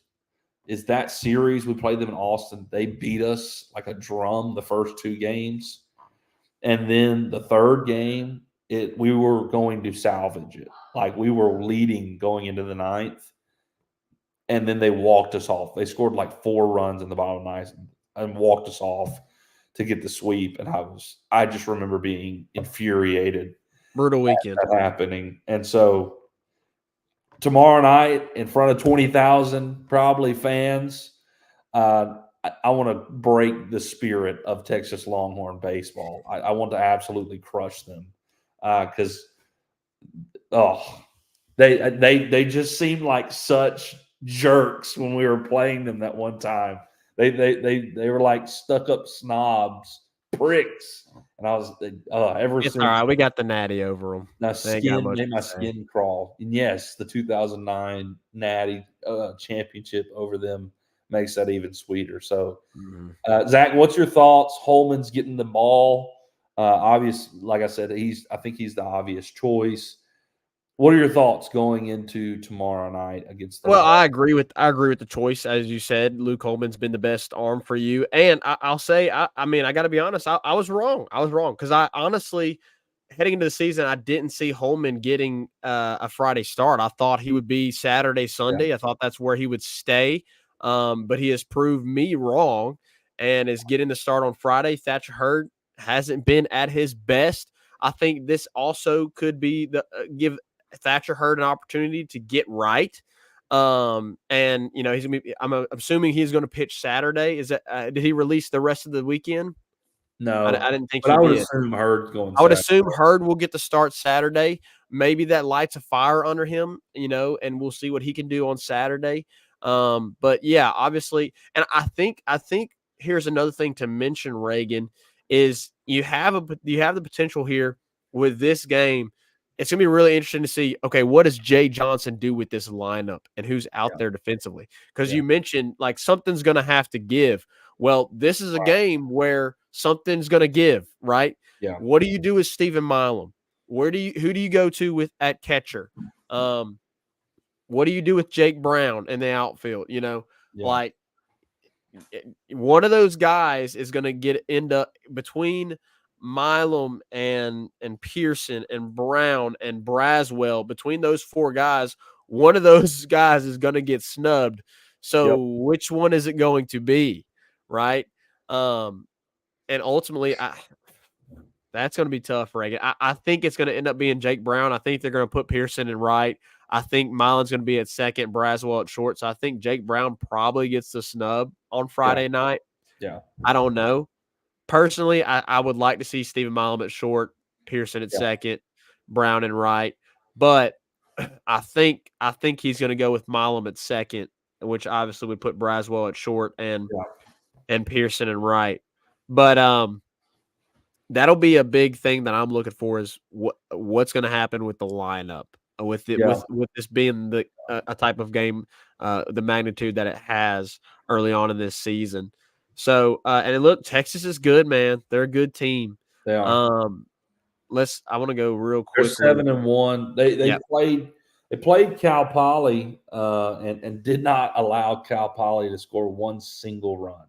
that series we played them in Austin. They beat us like a drum the first 2 games, and then the third game we were going to salvage it. Like we were leading going into the 9th, and then they walked us off. They scored like 4 runs in the bottom of the 9th and walked us off to get the sweep. And I just remember being infuriated. Brutal weekend happening. And so tomorrow night in front of 20,000 probably fans, I want to break the spirit of Texas Longhorn baseball. I want to absolutely crush them because they just seemed like such jerks when we were playing them that one time. They were like stuck up snobs, pricks, and I was ever it's since. All right, we got the natty over them. My skin crawl. And yes, the 2009 Natty championship over them makes that even sweeter. So, Zach, what's your thoughts? Holman's getting the ball. Obvious, like I said, I think he's the obvious choice. What are your thoughts going into tomorrow night against the? Well, I agree with the choice, as you said. Luke Holman's been the best arm for you, and I'll say, I mean, I got to be honest, I was wrong. I was wrong because I honestly, heading into the season, I didn't see Holman getting a Friday start. I thought he would be Saturday, Sunday. Yeah. I thought that's where he would stay, but he has proved me wrong and is getting the start on Friday. Thatcher Hurd hasn't been at his best. I think this also could be give Thatcher Hurd an opportunity to get right. And he's gonna be, I'm assuming he's going to pitch Saturday. Is that did he release the rest of the weekend? No, I didn't think. But I would assume Hurd's going. I would assume Hurd will get the start Saturday. Maybe that lights a fire under him, and we'll see what he can do on Saturday. But yeah, obviously, and I think here's another thing to mention, Reagan, is you have the potential here with this game. It's going to be really interesting to see, okay, what does Jay Johnson do with this lineup and who's out there defensively? Because you mentioned, like, something's going to have to give. Well, this is a game where something's going to give, right? Yeah. What do you do with Stephen Milam? Who do you go to at catcher? What do you do with Jake Brown in the outfield? Like, one of those guys is going to end up between Milam and Pearson and Brown and Braswell. Between those 4 guys, one of those guys is going to get snubbed. So which one is it going to be, right? And ultimately, that's going to be tough, Reagan. I think it's going to end up being Jake Brown. I think they're going to put Pearson in right. I think Milan's going to be at second, Braswell at short. So I think Jake Brown probably gets the snub on Friday night. Yeah. I don't know. Personally, I would like to see Stephen Milam at short, Pearson at second, Brown in right. But I think he's going to go with Milam at second, which obviously would put Braswell at short and Pearson in right. But that'll be a big thing that I'm looking for is what's going to happen with the lineup with this being a type of game, the magnitude that it has early on in this season. So, and look, Texas is good, man. They're a good team. They are. I want to go real quick. They're 7-1. They played Cal Poly and did not allow Cal Poly to score one single run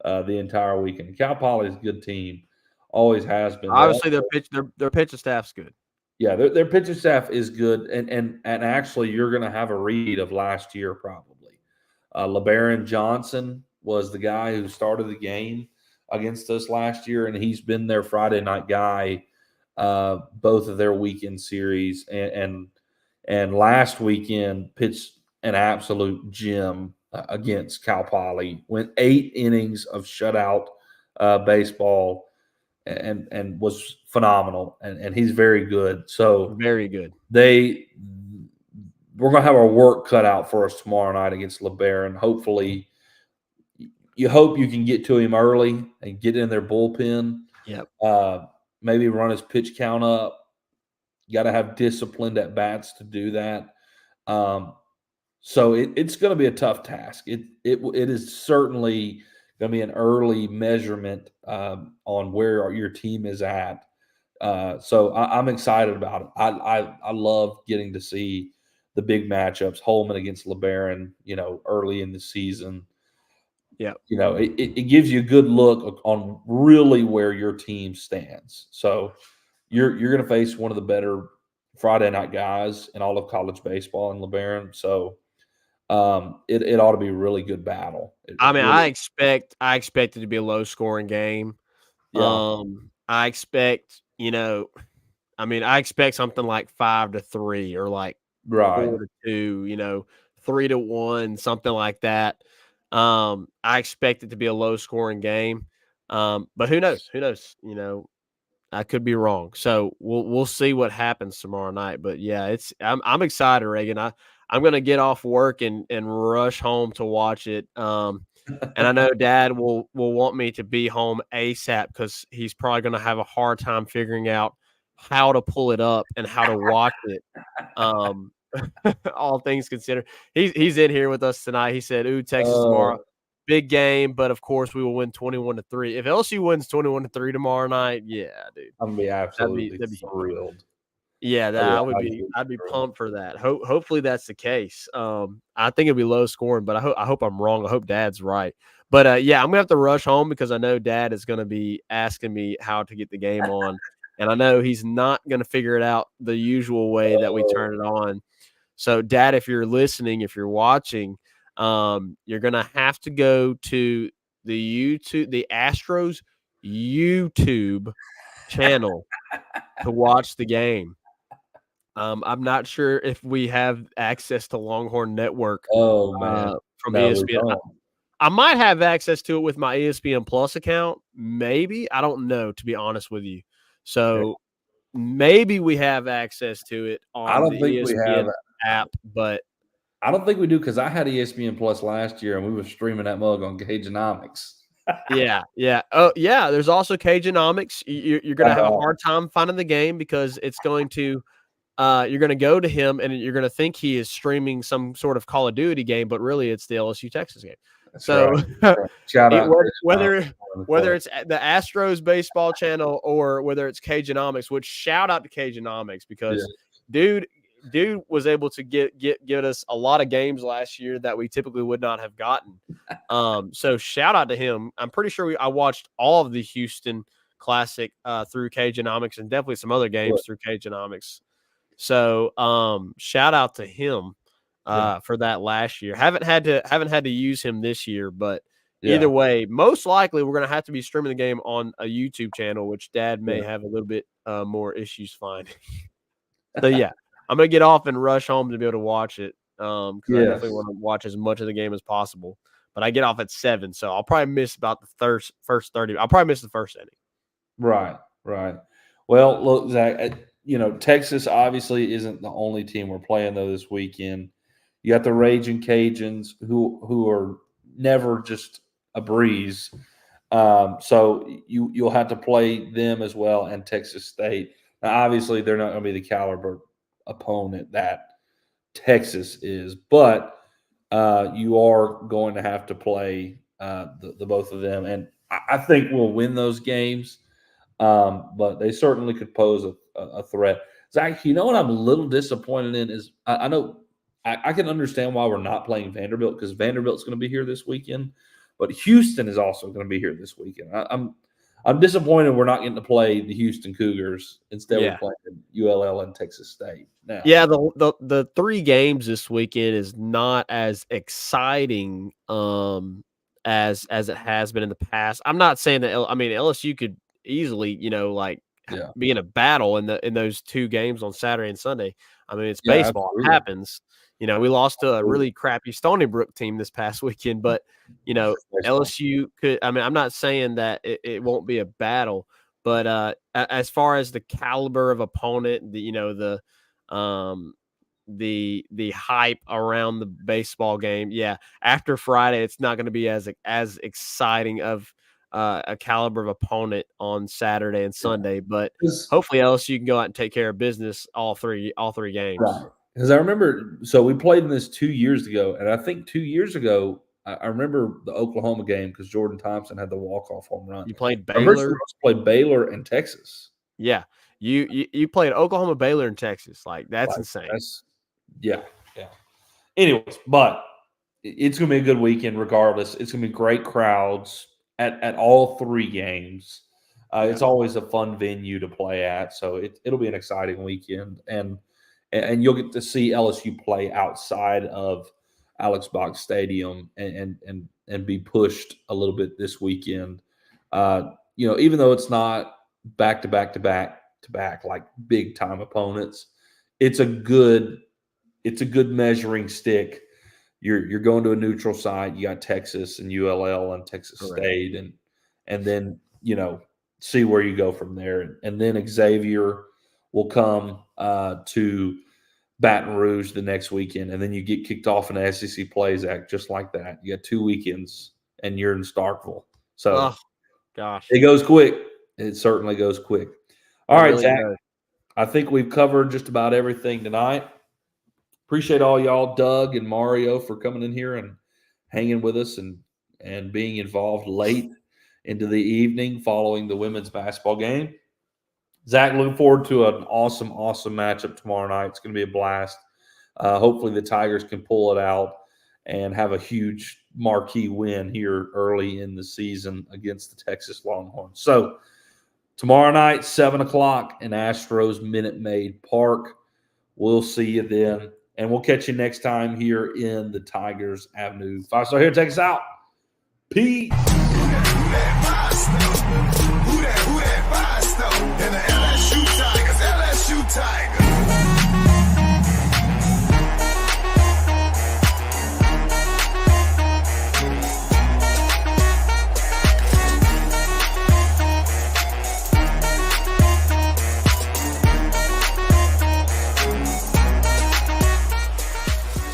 the entire weekend. Cal Poly is a good team, always has been. Obviously, their pitching staff's good. Yeah, their pitching staff is good, and actually, you're going to have a read of last year probably. LeBaron Johnson was the guy who started the game against us last year, and he's been their Friday night guy both of their weekend series. And and last weekend pitched an absolute gem against Cal Poly. Went 8 innings of shutout baseball, and was phenomenal. And he's very good. So Very good. we're gonna have our work cut out for us tomorrow night against LeBaron. Hopefully, you hope you can get to him early and get in their bullpen. Yep. Maybe run his pitch count up. You got to have disciplined at bats to do that. So it's going to be a tough task. It is certainly going to be an early measurement on where your team is at. So I'm excited about it. I love getting to see the big matchups. Holman against LeBaron, early in the season. Yeah. It gives you a good look on really where your team stands. So you're going to face one of the better Friday night guys in all of college baseball in LeBaron. So it ought to be a really good battle. I expect it to be a low scoring game. Yeah. I expect, I expect something like 5-3 or like Right. 4-2, 3-1, something like that. I expect it to be a low scoring game. But who knows? Who knows? I could be wrong. So we'll see what happens tomorrow night. But yeah, I'm excited, Reagan. I'm gonna get off work and rush home to watch it. And I know Dad will want me to be home ASAP because he's probably gonna have a hard time figuring out how to pull it up and how to watch it. All things considered, he's in here with us tonight. He said, "Ooh, Texas tomorrow, big game, but of course we will win 21-3." If LSU wins 21-3 tomorrow night, yeah, dude, I'm gonna be absolutely that'd be thrilled. yeah, I'd be pumped for that. Hopefully that's the case. I think it'll be low scoring, but I hope I'm wrong. I hope Dad's right. But yeah, I'm gonna have to rush home because I know Dad is gonna be asking me how to get the game on, and I know he's not gonna figure it out the usual way that we turn it on. So, Dad, if you're listening, if you're watching, you're gonna have to go to the Astros YouTube channel to watch the game. I'm not sure if we have access to Longhorn Network Oh man. from No, we ESPN. don't. I might have access to it with my ESPN Plus account. Maybe. I don't know, to be honest with you. So maybe we have access to it I on don't the think we have. ESPN app, but I don't think we do because I had ESPN Plus last year and we were streaming that mug on Cagenomics. yeah. Oh, yeah. There's also Cagenomics. You're going to have a hard time finding the game because it's going to you're going to go to him and you're going to think he is streaming some sort of Call of Duty game, but really it's the LSU Texas game. That's So right. That's right. Shout out whether it's the Astros baseball channel or whether it's Cagenomics, which shout out to Cagenomics because dude was able to get us a lot of games last year that we typically would not have gotten. So shout out to him. I'm pretty sure I watched all of the Houston Classic through Cagenomics and definitely some other games through Cagenomics. So shout out to him for that last year. Haven't had to use him this year, but either way, most likely we're gonna have to be streaming the game on a YouTube channel, which Dad may have a little bit more issues finding. So yeah, I'm gonna get off and rush home to be able to watch it. Because I definitely want to watch as much of the game as possible. But I get off at 7, so I'll probably miss about the first 30. I'll probably miss the first inning. Right. Well, look, Zach, Texas obviously isn't the only team we're playing though this weekend. You got the Raging Cajuns who are never just a breeze. So you'll have to play them as well and Texas State. Now, obviously, they're not going to be the caliber opponent that Texas is, but you are going to have to play the both of them, and I think we'll win those games. But they certainly could pose a threat. Zach, what I'm a little disappointed in is I know I can understand why we're not playing Vanderbilt because Vanderbilt's going to be here this weekend, but Houston is also going to be here this weekend. I'm disappointed we're not getting to play the Houston Cougars. Instead, we're playing ULL and Texas State. Now, the 3 games this weekend is not as exciting as it has been in the past. I'm not saying that LSU could easily, being a battle in those two games on Saturday and Sunday. I mean, it's Yeah, baseball. It absolutely. happens. We lost to a really crappy Stony Brook team this past weekend, but LSU could. I mean, I'm not saying that it won't be a battle, but as far as the caliber of opponent, the hype around the baseball game, after Friday, it's not going to be as exciting of a caliber of opponent on Saturday and Sunday, but hopefully LSU can go out and take care of business all three games. Right. Because I remember, so we played in this 2 years ago, and I think 2 years ago, I remember the Oklahoma game because Jordan Thompson had the walk-off home run. You played I remember Baylor. played Baylor and Texas. Yeah, you played Oklahoma, Baylor, and Texas. Like that's insane. Yeah. Anyways, but it's going to be a good weekend regardless. It's going to be great crowds at all three games. It's always a fun venue to play at, so it'll be an exciting weekend, and you'll get to see LSU play outside of Alex Box Stadium and be pushed a little bit this weekend. Even though it's not back to back like big time opponents, it's a good measuring stick. You're going to a neutral site. You got Texas and ULL and Texas State, and then see where you go from there. And then Xavier will come to Baton Rouge the next weekend, and then you get kicked off in the SEC Plays Act just like that. You got 2 weekends, and you're in Starkville. So, gosh, it goes quick. It certainly goes quick. All right, Zach. I think we've covered just about everything tonight. Appreciate all y'all, Doug and Mario, for coming in here and hanging with us and being involved late into the evening following the women's basketball game. Zach, looking forward to an awesome matchup tomorrow night. It's going to be a blast. Hopefully the Tigers can pull it out and have a huge marquee win here early in the season against the Texas Longhorns. So tomorrow night, 7 o'clock in Astros Minute Maid Park. We'll see you then. And we'll catch you next time here in the Tigers Avenue 5-Star here. Take us out. Peace.